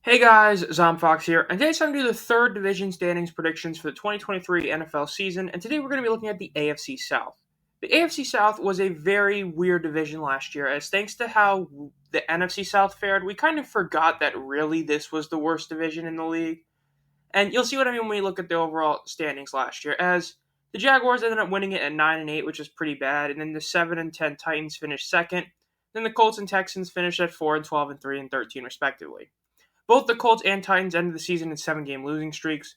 Hey guys, Zomfox here, and today's time to do the third division standings predictions for the 2023 NFL season, and today we're going to be looking at the AFC South. The AFC South was a very weird division last year, as thanks to how the NFC South fared, we kind of forgot that really this was the worst division in the league. And you'll see what I mean when we look at the overall standings last year, as the Jaguars ended up winning it at 9-8, which is pretty bad, and then the 7-10 Titans finished second, then the Colts and Texans finished at 4-12 and 3-13 respectively. Both the Colts and Titans ended the season in 7-game losing streaks,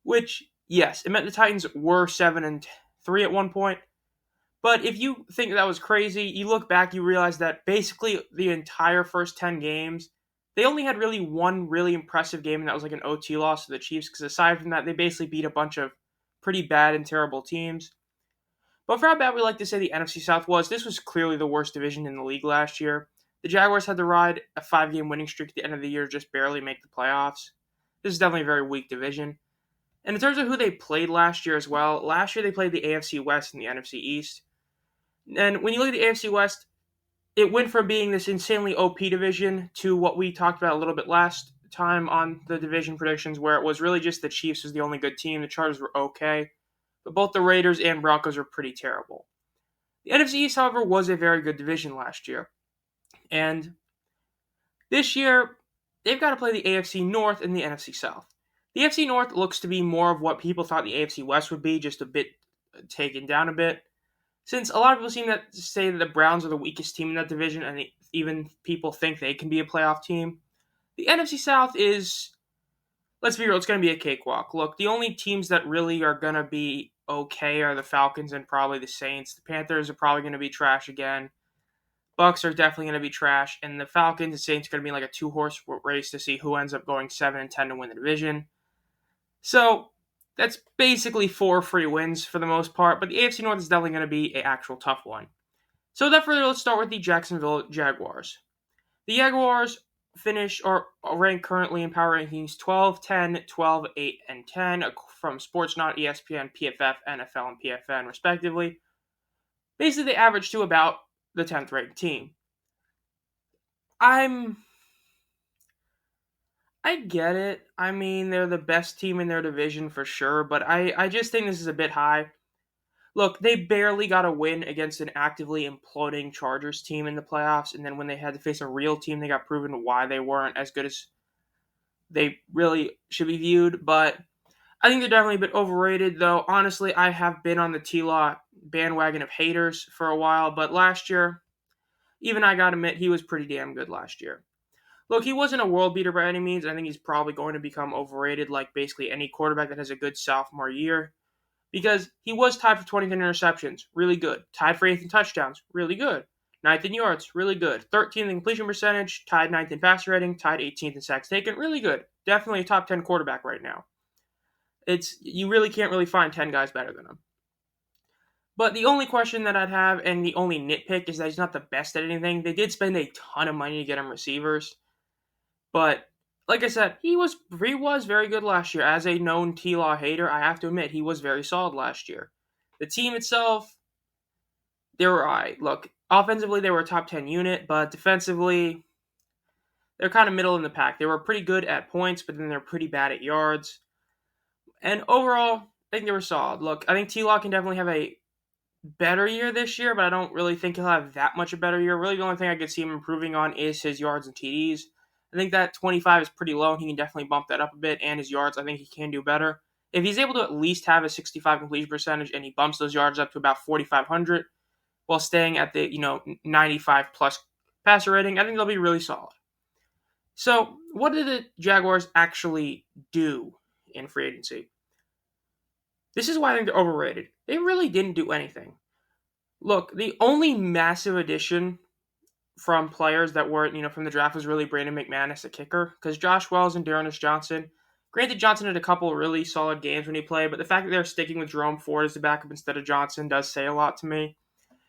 which, yes, it meant the Titans were 7-3 at one point. But if you think that was crazy, you look back, you realize that basically the entire first 10 games, they only had really one really impressive game, and that was like an OT loss to the Chiefs, because aside from that, they basically beat a bunch of pretty bad and terrible teams. But for how bad we like to say the NFC South was, this was clearly the worst division in the league last year. The Jaguars had to ride a 5-game winning streak at the end of the year to just barely make the playoffs. This is definitely a very weak division. And in terms of who they played last year as well, last year they played the AFC West and the NFC East. And when you look at the AFC West, it went from being this insanely OP division to what we talked about a little bit last time on the division predictions, where it was really just the Chiefs was the only good team. The Chargers were okay, but both the Raiders and Broncos were pretty terrible. The NFC East, however, was a very good division last year. And this year, they've got to play the AFC North and the NFC South. The AFC North looks to be more of what people thought the AFC West would be, just a bit taken down a bit. Since a lot of people seem to say that the Browns are the weakest team in that division, and even people think they can be a playoff team, the NFC South is, let's be real, it's going to be a cakewalk. Look, the only teams that really are going to be okay are the Falcons and probably the Saints. The Panthers are probably going to be trash again. Bucks are definitely going to be trash, and the Falcons and Saints are going to be like a two-horse race to see who ends up going 7-10 to win the division. So that's basically 4 free wins for the most part, but the AFC North is definitely going to be an actual tough one. So without further ado, let's start with the Jacksonville Jaguars. The Jaguars finish or rank currently in power rankings 12, 10, 12, 8, and 10 from Sportsnaut, ESPN, PFF, NFL, and PFN respectively. Basically, they average to about the 10th ranked team. I get it. I mean, they're the best team in their division for sure, but I just think this is a bit high. Look, they barely got a win against an actively imploding Chargers team in the playoffs, and then when they had to face a real team, they got proven why they weren't as good as they really should be viewed, but I think they're definitely a bit overrated, though honestly, I have been on the T-Law bandwagon of haters for a while, but last year, even I gotta admit, he was pretty damn good last year. Look, he wasn't a world beater by any means. I think he's probably going to become overrated like basically any quarterback that has a good sophomore year. Because he was tied for 20th in interceptions, really good. Tied for 8th in touchdowns, really good. 9th in yards, really good. 13th in completion percentage, tied 9th in passer rating, tied 18th in sacks taken, really good. Definitely a top 10 quarterback right now. You really can't really find 10 guys better than him. But the only question that I'd have, and the only nitpick, is that he's not the best at anything. They did spend a ton of money to get him receivers. But, like I said, he was very good last year. As a known T-Law hater, I have to admit, he was very solid last year. The team itself, they were alright. Look, offensively, they were a top 10 unit, but defensively, they're kind of middle in the pack. They were pretty good at points, but then they're pretty bad at yards. And overall, I think they were solid. Look, I think T-Law can definitely have a better year this year, but I don't really think he'll have that much a better year. Really, the only thing I could see him improving on is his yards and TDs. I think that 25 is pretty low, and he can definitely bump that up a bit, and his yards, I think he can do better. If he's able to at least have a 65 completion percentage, and he bumps those yards up to about 4,500, while staying at the 95 plus passer rating, I think they'll be really solid. So, what did the Jaguars actually do in free agency? This is why I think they're overrated. They really didn't do anything. Look, the only massive addition from players that weren't, from the draft was really Brandon McManus, a kicker, because Josh Wells and Dearness Johnson, granted Johnson had a couple really solid games when he played, but the fact that they're sticking with Jerome Ford as the backup instead of Johnson does say a lot to me.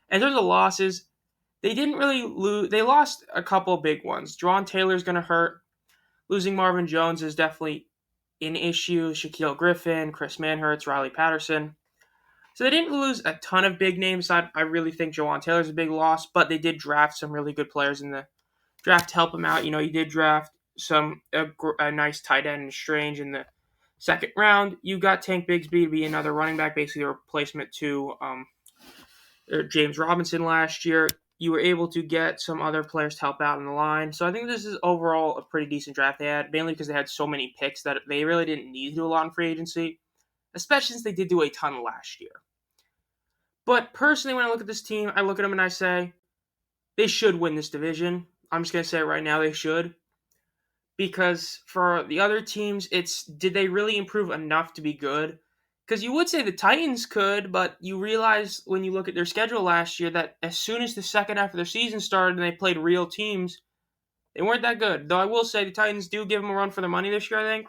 And there's the losses. They didn't really lose. They lost a couple big ones. Juwan Taylor's going to hurt. Losing Marvin Jones is definitely an issue. Shaquille Griffin, Chris Manhurts, Riley Patterson. So they didn't lose a ton of big names. I really think Juwan Taylor's a big loss, but they did draft some really good players in the draft to help him out. You did draft a nice tight end in Strange in the second round. You got Tank Bigsby to be another running back, basically a replacement to James Robinson last year. You were able to get some other players to help out in the line. So I think this is overall a pretty decent draft they had, mainly because they had so many picks that they really didn't need to do a lot in free agency, especially since they did do a ton last year. But personally, when I look at this team, I look at them and I say, they should win this division. I'm just going to say it right now, they should. Because for the other teams, it's did they really improve enough to be good? Because you would say the Titans could, but you realize when you look at their schedule last year that as soon as the second half of their season started and they played real teams, they weren't that good. Though I will say the Titans do give them a run for their money this year, I think.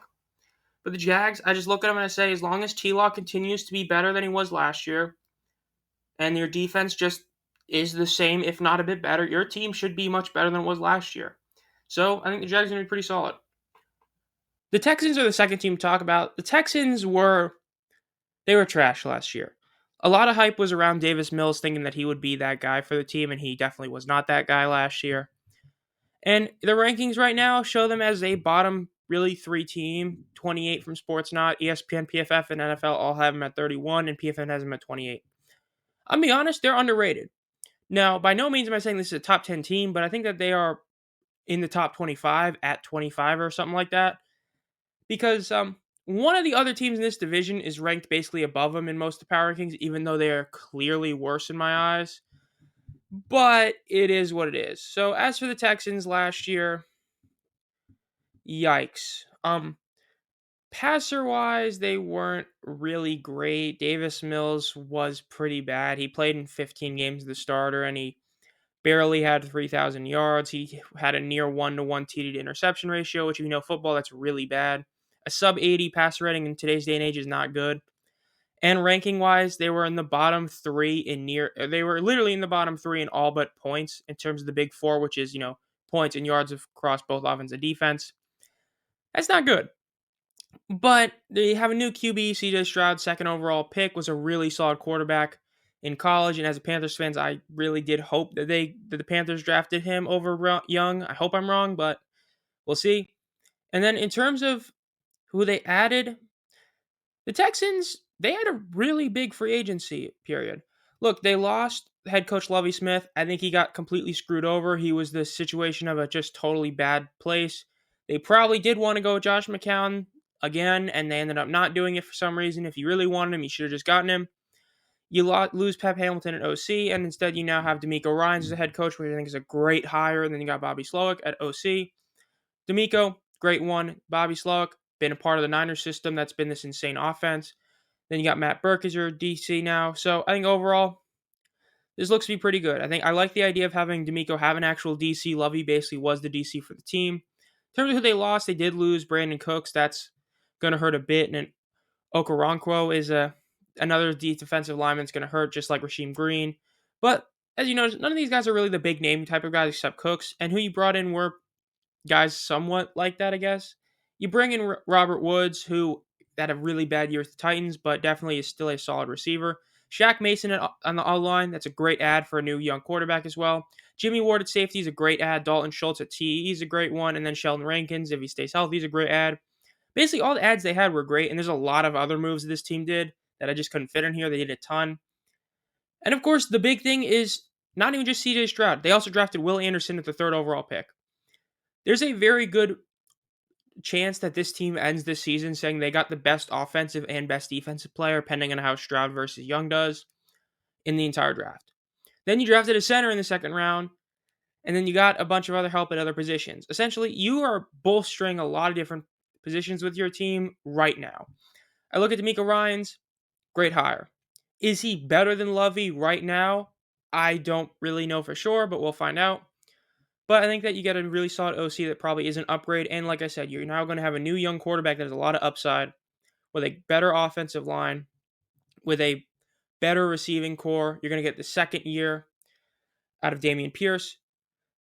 But the Jags, I just look at them and I say, as long as T-Law continues to be better than he was last year, and your defense just is the same, if not a bit better, your team should be much better than it was last year. So I think the Jags are going to be pretty solid. The Texans are the second team to talk about. The Texans were trash last year. A lot of hype was around Davis Mills thinking that he would be that guy for the team, and he definitely was not that guy last year. And the rankings right now show them as a bottom, really, 3 team. 28 from Sportsnot, ESPN, PFF, and NFL all have them at 31, and PFF has them at 28. I'll be honest, they're underrated. Now, by no means am I saying this is a top 10 team, but I think that they are in the top 25 at 25 or something like that. Because one of the other teams in this division is ranked basically above them in most of the power rankings, even though they are clearly worse in my eyes. But it is what it is. So as for the Texans last year, yikes. Passer-wise, they weren't really great. Davis Mills was pretty bad. He played in 15 games as the starter, and he barely had 3,000 yards. He had a near 1-to-1 TD to interception ratio, which if you know football, that's really bad. A sub-80 passer rating in today's day and age is not good. And ranking-wise, they were in the bottom 3 they were literally in the bottom 3 in all but points in terms of the big 4, which is, points and yards across both offense and defense. That's not good. But they have a new QB, CJ Stroud, second overall pick, was a really solid quarterback in college. And as a Panthers fan, I really did hope that the Panthers drafted him over Young. I hope I'm wrong, but we'll see. And then in terms of who they added, the Texans, they had a really big free agency period. Look, they lost head coach Lovie Smith. I think he got completely screwed over. He was the situation of a just totally bad place. They probably did want to go with Josh McCown again, and they ended up not doing it for some reason. If you really wanted him, you should have just gotten him. You lose Pep Hamilton at OC, and instead you now have D'Amico Ryans as the head coach, which I think is a great hire. And then you got Bobby Slowick at OC. D'Amico, great one. Bobby Slowick, been a part of the Niners system. That's been this insane offense. Then you got Matt Burke as your DC now. So I think overall, this looks to be pretty good. I like the idea of having D'Amico have an actual DC. Lovey basically was the DC for the team. In terms of who they lost, they did lose Brandon Cooks. That's going to hurt a bit. And Okoronkwo is another defensive lineman that's going to hurt, just like Rasheem Green. But as you notice, none of these guys are really the big name type of guys except Cooks. And who you brought in were guys somewhat like that, I guess. You bring in Robert Woods, who had a really bad year with the Titans, but definitely is still a solid receiver. Shaq Mason on the O-line, that's a great ad for a new young quarterback as well. Jimmy Ward at safety is a great ad. Dalton Schultz at TE is a great one. And then Sheldon Rankins, if he stays healthy, is a great ad. Basically, all the ads they had were great, and there's a lot of other moves that this team did that I just couldn't fit in here. They did a ton. And of course, the big thing is not even just CJ Stroud. They also drafted Will Anderson at the 3rd overall pick. There's a very good chance that this team ends this season saying they got the best offensive and best defensive player, depending on how Stroud versus Young does in the entire draft. Then you drafted a center in the 2nd round, and then you got a bunch of other help at other positions. Essentially, you are bolstering a lot of different positions with your team right now. I look at D'Amico Ryans, great hire. Is he better than Lovey right now? I don't really know for sure, but we'll find out. But I think that you get a really solid OC that probably is an upgrade. And like I said, you're now going to have a new young quarterback that has a lot of upside with a better offensive line, with a better receiving core. You're going to get the 2nd year out of Dameon Pierce.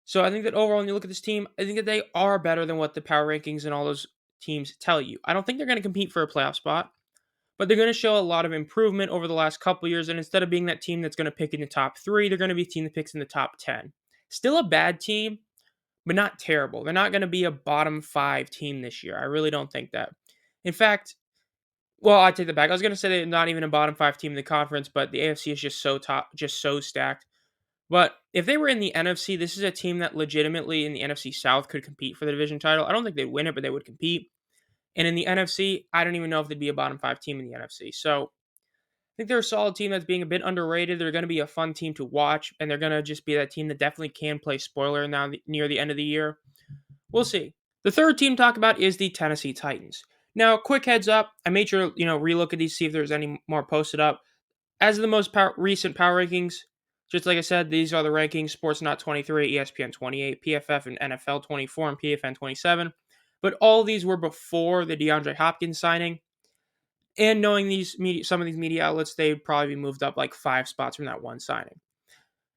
So I think that overall, when you look at this team, I think that they are better than what the power rankings and all those teams tell you. I don't think they're going to compete for a playoff spot, but they're going to show a lot of improvement over the last couple years. And instead of being that team that's going to pick in the top 3, they're going to be a team that picks in the top 10. Still a bad team, but not terrible. They're not going to be a bottom 5 team this year. I really don't think that. In fact, well, I take that back. I was going to say they're not even a bottom 5 team in the conference, but the AFC is just so top, just so stacked. But if they were in the NFC, this is a team that legitimately in the NFC South could compete for the division title. I don't think they'd win it, but they would compete. And in the NFC, I don't even know if they'd be a bottom 5 team in the NFC. So I think they're a solid team that's being a bit underrated. They're going to be a fun team to watch, and they're going to just be that team that definitely can play spoiler now near the end of the year. We'll see. The third team to talk about is the Tennessee Titans. Now, quick heads up. I made sure to relook at these, see if there's any more posted up. As of the most recent power rankings, just like I said, these are the rankings: Sportsnet 23, ESPN 28, PFF and NFL 24, and PFN 27. But all these were before the DeAndre Hopkins signing. And knowing some of these media outlets, they'd probably be moved up like 5 spots from that one signing.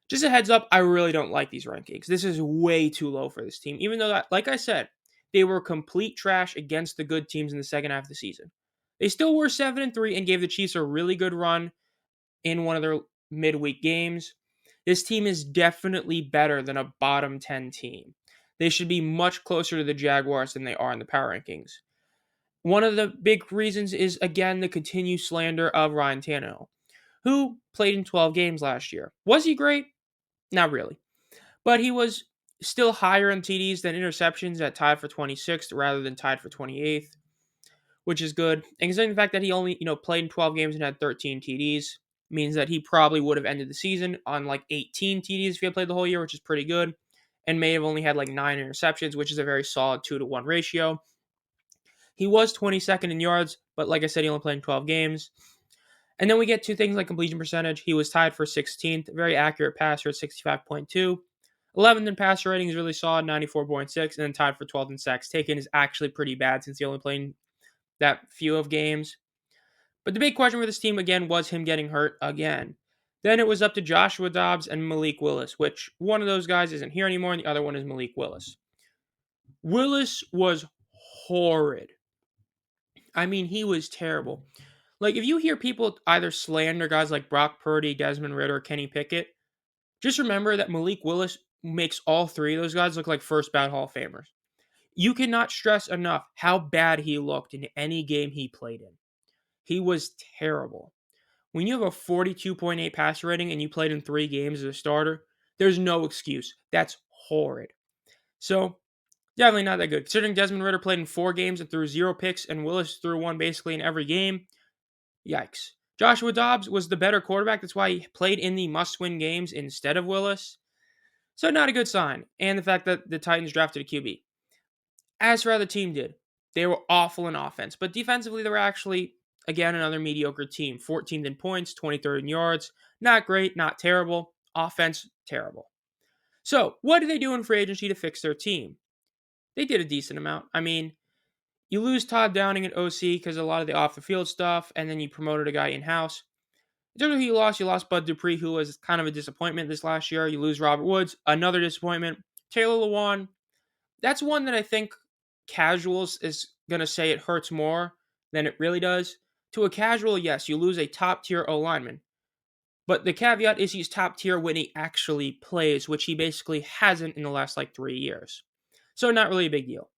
Just a heads up, I really don't like these rankings. This is way too low for this team, even though, like I said, they were complete trash against the good teams in the second half of the season. They still were 7-3 and gave the Chiefs a really good run in one of their midweek games. This team is definitely better than a bottom 10 team. They should be much closer to the Jaguars than they are in the power rankings. One of the big reasons is, again, the continued slander of Ryan Tannehill, who played in 12 games last year. Was he great? Not really. But he was still higher in TDs than interceptions, at tied for 26th rather than tied for 28th, which is good. And considering the fact that he only, played in 12 games and had 13 TDs, means that he probably would have ended the season on like 18 TDs if he had played the whole year, which is pretty good, and may have only had like 9 interceptions, which is a very solid 2-to-1 ratio. He was 22nd in yards, but like I said, he only played in 12 games. And then we get to things like completion percentage. He was tied for 16th, very accurate passer at 65.2. 11th in passer rating is really solid, 94.6, and then tied for 12th in sacks taken is actually pretty bad since he only played that few of games. But the big question for this team, again, was him getting hurt again. Then it was up to Joshua Dobbs and Malik Willis, which one of those guys isn't here anymore, and the other one is Malik Willis. Willis was horrid. I mean, he was terrible. Like, if you hear people either slander guys like Brock Purdy, Desmond Ridder, Kenny Pickett, just remember that Malik Willis makes all three of those guys look like first ballot Hall of Famers. You cannot stress enough how bad he looked in any game he played in. He was terrible. When you have a 42.8 passer rating and you played in 3 games as a starter, there's no excuse. That's horrid. So, definitely not that good. Considering Desmond Ridder played in 4 games and threw 0 picks, and Willis threw 1 basically in every game, yikes. Joshua Dobbs was the better quarterback. That's why he played in the must-win games instead of Willis. So not a good sign. And the fact that the Titans drafted a QB. As for how the team did, they were awful in offense. But defensively, they were actually, again, another mediocre team. 14th in points, 23rd in yards. Not great, not terrible. Offense, terrible. So, what did they do in free agency to fix their team? They did a decent amount. I mean, you lose Todd Downing at OC because of a lot of the off-the-field stuff, and then you promoted a guy in-house. In terms of who you lost Bud Dupree, who was kind of a disappointment this last year. You lose Robert Woods, another disappointment. Taylor Lewan, that's one that I think casuals is going to say it hurts more than it really does. To a casual, yes, you lose a top-tier O-lineman. But the caveat is he's top-tier when he actually plays, which he basically hasn't in the last 3 years. So not really a big deal.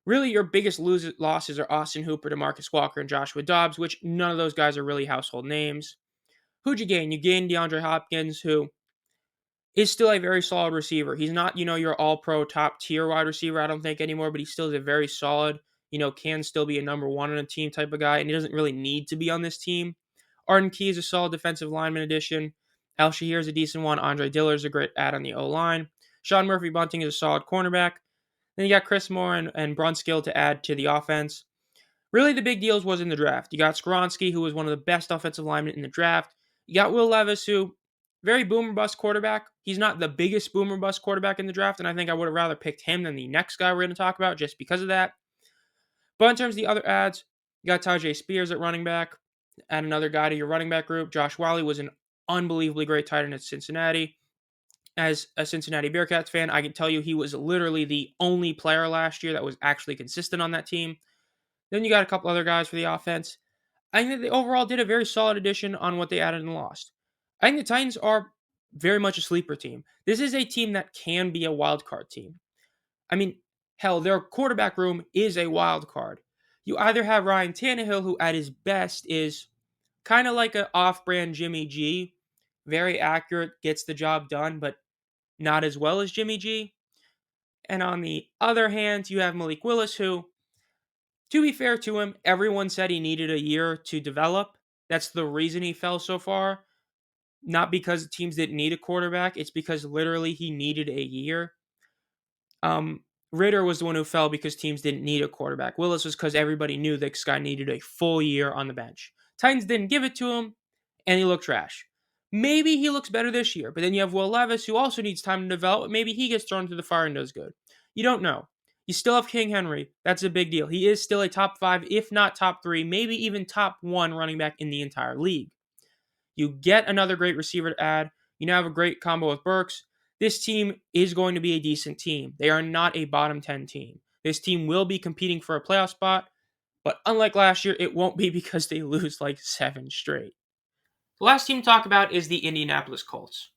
Really, your biggest losses are Austin Hooper, DeMarcus Walker, and Joshua Dobbs, which none of those guys are really household names. Who'd you gain? You gained DeAndre Hopkins, who is still a very solid receiver. He's not, your all-pro top-tier wide receiver, I don't think, anymore, but he still is a very solid, can still be a number 1 on a team type of guy, and he doesn't really need to be on this team. Arden Key is a solid defensive lineman addition. Al Shahir is a decent one. Andre Dillard is a great add on the O-line. Sean Murphy-Bunting is a solid cornerback. Then you got Chris Moore and Brunskill to add to the offense. Really, the big deals was in the draft. You got Skoronski, who was one of the best offensive linemen in the draft. You got Will Levis, who, very boomer-bust quarterback. He's not the biggest boomer-bust quarterback in the draft, and I think I would have rather picked him than the next guy we're going to talk about just because of that. But in terms of the other adds, you got Tajay Spears at running back. Add another guy to your running back group. Josh Whyle was an unbelievably great tight end at Cincinnati. As a Cincinnati Bearcats fan, I can tell you he was literally the only player last year that was actually consistent on that team. Then you got a couple other guys for the offense. I think that they overall did a very solid addition on what they added and lost. I think the Titans are very much a sleeper team. This is a team that can be a wild card team. I mean, hell, their quarterback room is a wild card. You either have Ryan Tannehill, who at his best is kind of like an off-brand Jimmy G, very accurate, gets the job done, but not as well as Jimmy G. And on the other hand, you have Malik Willis, who, to be fair to him, everyone said he needed a year to develop. That's the reason he fell so far. Not because teams didn't need a quarterback, it's because literally he needed a year. Ritter was the one who fell because teams didn't need a quarterback. Willis was because everybody knew this guy needed a full year on the bench. Titans didn't give it to him, and he looked trash. Maybe he looks better this year, but then you have Will Levis, who also needs time to develop. Maybe he gets thrown to the fire and does good. You don't know. You still have King Henry. That's a big deal. He is still a top 5, if not top 3, maybe even top 1 running back in the entire league. You get another great receiver to add. You now have a great combo with Burks. This team is going to be a decent team. They are not a bottom 10 team. This team will be competing for a playoff spot, but unlike last year, it won't be because they lose like 7 straight. The last team to talk about is the Indianapolis Colts.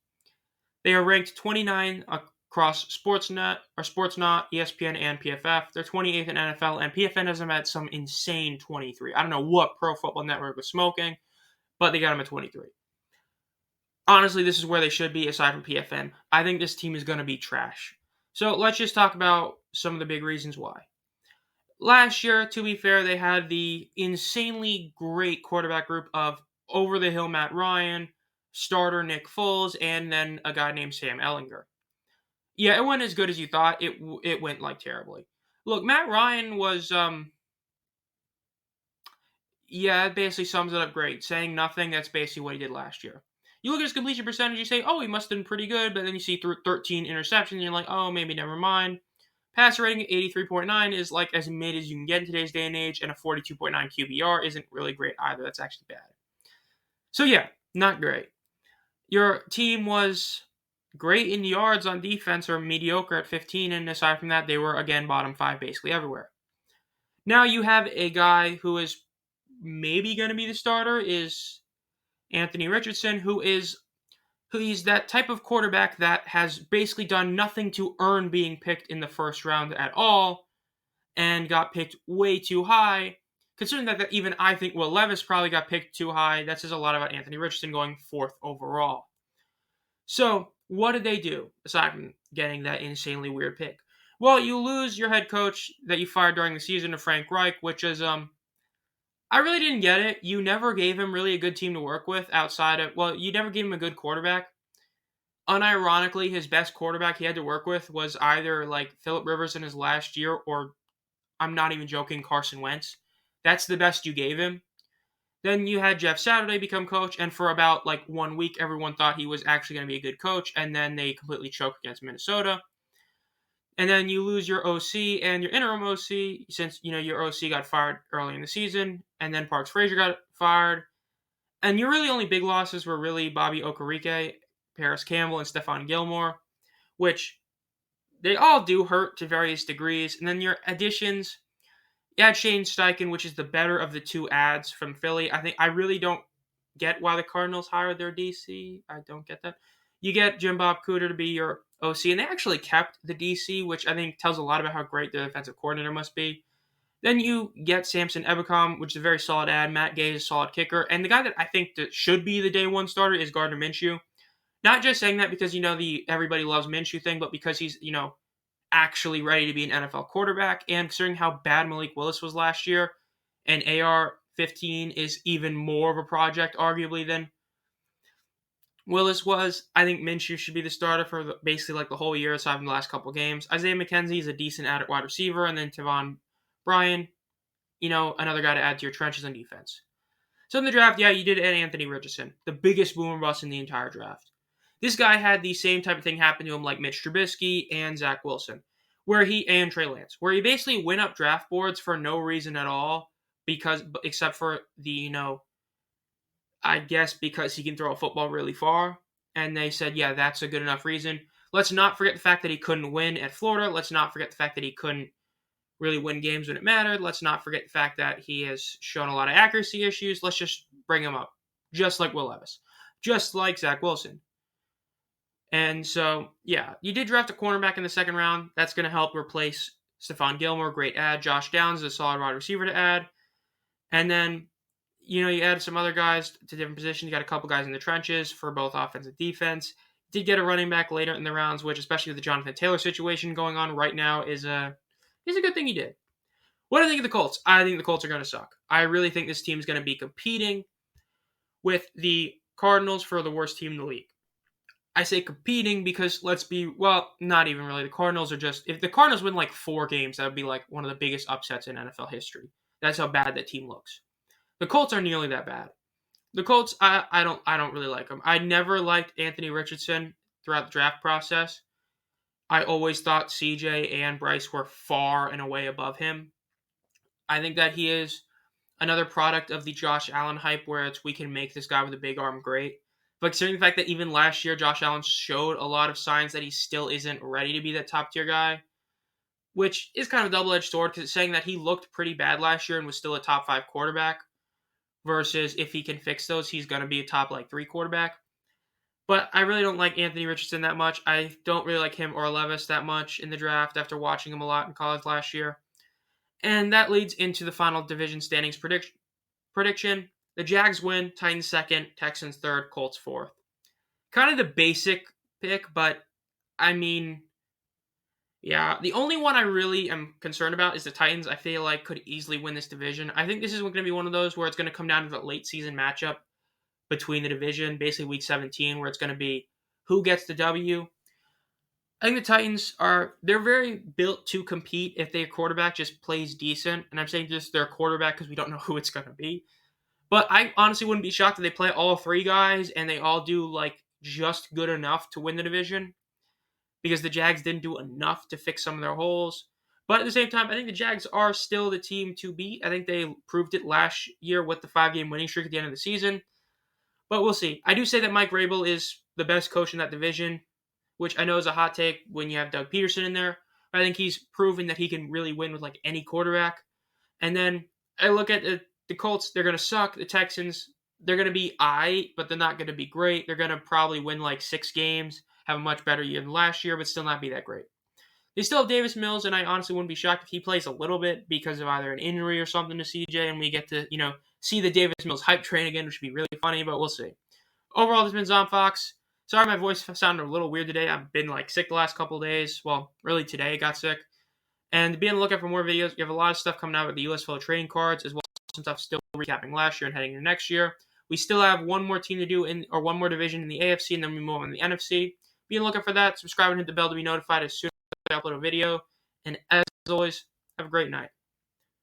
They are ranked 29 across Sportsnet, ESPN, and PFF. They're 28th in NFL, and PFN has them at some insane 23. I don't know what Pro Football Network was smoking, but they got them at 23. Honestly, this is where they should be, aside from PFN. I think this team is going to be trash. So let's just talk about some of the big reasons why. Last year, to be fair, they had the insanely great quarterback group of over-the-hill Matt Ryan, starter Nick Foles, and then a guy named Sam Ehlinger. Yeah, it wasn't as good as you thought. It went like terribly. Look, Matt Ryan was, it basically sums it up great. Saying nothing, that's basically what he did last year. You look at his completion percentage, you say, oh, he must have been pretty good, but then you see 13 interceptions, and you're like, oh, maybe never mind. Passer rating 83.9 is like as mid as you can get in today's day and age, and a 42.9 QBR isn't really great either. That's actually bad. So yeah, not great. Your team was great in yards on defense, or mediocre at 15, and aside from that, they were, again, bottom 5 basically everywhere. Now you have a guy who is maybe going to be the starter, is Anthony Richardson, who he's that type of quarterback that has basically done nothing to earn being picked in the first round at all, and got picked way too high. Considering that even I think Will Levis probably got picked too high, that says a lot about Anthony Richardson going 4th overall. So, what did they do, aside from getting that insanely weird pick? Well, you lose your head coach that you fired during the season to Frank Reich, which is, I really didn't get it. You never gave him really a good team to work with outside of, you never gave him a good quarterback. Unironically, his best quarterback he had to work with was either like Phillip Rivers in his last year, or, I'm not even joking, Carson Wentz. That's the best you gave him. Then you had Jeff Saturday become coach, and for about 1 week, everyone thought he was actually going to be a good coach, and then they completely choked against Minnesota. And then you lose your OC and your interim OC, since your OC got fired early in the season, and then Parks Frazier got fired. And your really only big losses were really Bobby Okereke, Paris Campbell, and Stephon Gilmore, which they all do hurt to various degrees. And then your additions, you had Shane Steichen, which is the better of the 2 ads from Philly. I really don't get why the Cardinals hired their DC. I don't get that. You get Jim Bob Cooter to be your OC, and they actually kept the DC, which I think tells a lot about how great their defensive coordinator must be. Then you get Samson Ebukam, which is a very solid ad. Matt Gay is a solid kicker. And the guy that I think that should be the day 1 starter is Gardner Minshew. Not just saying that because, the everybody loves Minshew thing, but because he's, actually ready to be an NFL quarterback. And considering how bad Malik Willis was last year, and AR-15 is even more of a project, arguably, than Willis was, I think Minshew should be the starter for basically the whole year, aside from the last couple games. Isaiah McKenzie is a decent add at wide receiver, and then Tavon Bryan, another guy to add to your trenches on defense. So in the draft, you did add Anthony Richardson, the biggest boomer bust in the entire draft. This guy had the same type of thing happen to him like Mitch Trubisky and Zach Wilson, and Trey Lance, where he basically went up draft boards for no reason at all, except for the, I guess because he can throw a football really far, and they said, yeah, that's a good enough reason. Let's not forget the fact that he couldn't win at Florida. Let's not forget the fact that he couldn't really win games when it mattered. Let's not forget the fact that he has shown a lot of accuracy issues. Let's just bring him up, just like Will Levis, just like Zach Wilson. And so, yeah, you did draft a cornerback in the second round. That's going to help replace Stephon Gilmore, great add. Josh Downs is a solid wide receiver to add. And then, you add some other guys to different positions. You got a couple guys in the trenches for both offense and defense. Did get a running back later in the rounds, which, especially with the Jonathan Taylor situation going on right now, is a good thing you did. What do I think of the Colts? I think the Colts are going to suck. I really think this team is going to be competing with the Cardinals for the worst team in the league. I say competing because not even really. The Cardinals are just, if the Cardinals win like 4 games, that would be like one of the biggest upsets in NFL history. That's how bad that team looks. The Colts are nearly that bad. The Colts, I don't really like them. I never liked Anthony Richardson throughout the draft process. I always thought CJ and Bryce were far and away above him. I think that he is another product of the Josh Allen hype where we can make this guy with a big arm great. But considering the fact that even last year, Josh Allen showed a lot of signs that he still isn't ready to be that top tier guy, which is kind of a double-edged sword because it's saying that he looked pretty bad last year and was still a top 5 quarterback versus if he can fix those, he's going to be a top 3 quarterback. But I really don't like Anthony Richardson that much. I don't really like him or Levis that much in the draft after watching him a lot in college last year. And that leads into the final division standings prediction. The Jags win, Titans second, Texans third, Colts fourth. Kind of the basic pick, but I mean, yeah, the only one I really am concerned about is the Titans. I feel like could easily win this division. I think this is going to be one of those where it's going to come down to the late season matchup between the division, basically week 17, where it's going to be who gets the W. I think the Titans they're very built to compete if their quarterback just plays decent. And I'm saying just their quarterback because we don't know who it's going to be. But I honestly wouldn't be shocked if they play all 3 guys and they all do just good enough to win the division because the Jags didn't do enough to fix some of their holes. But at the same time, I think the Jags are still the team to beat. I think they proved it last year with the 5-game winning streak at the end of the season. But we'll see. I do say that Mike Vrabel is the best coach in that division, which I know is a hot take when you have Doug Peterson in there. But I think he's proven that he can really win with any quarterback. And then I look at the Colts, they're going to suck. The Texans, they're going to be aight, but they're not going to be great. They're going to probably win 6 games, have a much better year than last year, but still not be that great. They still have Davis Mills, and I honestly wouldn't be shocked if he plays a little bit because of either an injury or something to CJ, and we get to, see the Davis Mills hype train again, which would be really funny, but we'll see. Overall, this has been Zom Fox. Sorry my voice sounded a little weird today. I've been sick the last couple of days. Well, really today I got sick. And be on the lookout for more videos. We have a lot of stuff coming out with the USFL trading cards, as well as some stuff still recapping last year and heading into next year. We still have one more team to do or one more division in the AFC, and then we move on to the NFC. Be on the lookout for that. Subscribe and hit the bell to be notified as soon as I upload a video. And as always, have a great night.